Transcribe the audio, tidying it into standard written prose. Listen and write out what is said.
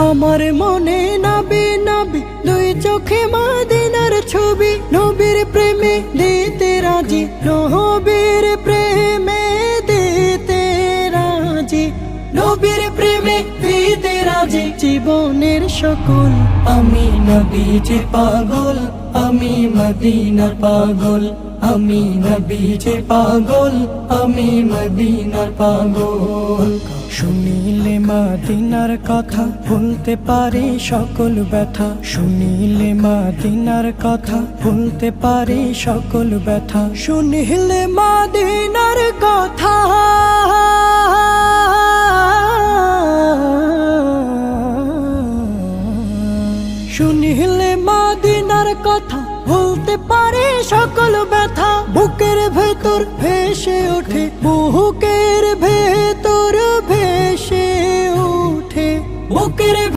আমার মনে নাবি নাবি দুই চোখে মদিনার ছবি, নবীর প্রেমে দিতে রাজি, নবীর প্রেমে দিতে রাজি, নবীর প্রেমে দিতে রাজি। জীবনের সকল আমি নবীজি পাগল, আমি মদিনার পাগল, আমি নবীজি পাগল, আমি মদিনার পাগল। শুনিলে মদিনার কথা ভুলতে পারি সকল ব্যথা, শুনিলে মদিনার কথা ভুলতে পারি সকল ব্যথা, শুনিলে মদিনার কথা শুনিলে মদিনার কথা ভুলতে পারি সকল ব্যথা। বুকের ভেতর ভেসে ওঠে, বুকের ভেতর ভেসে ওঠে, বুকের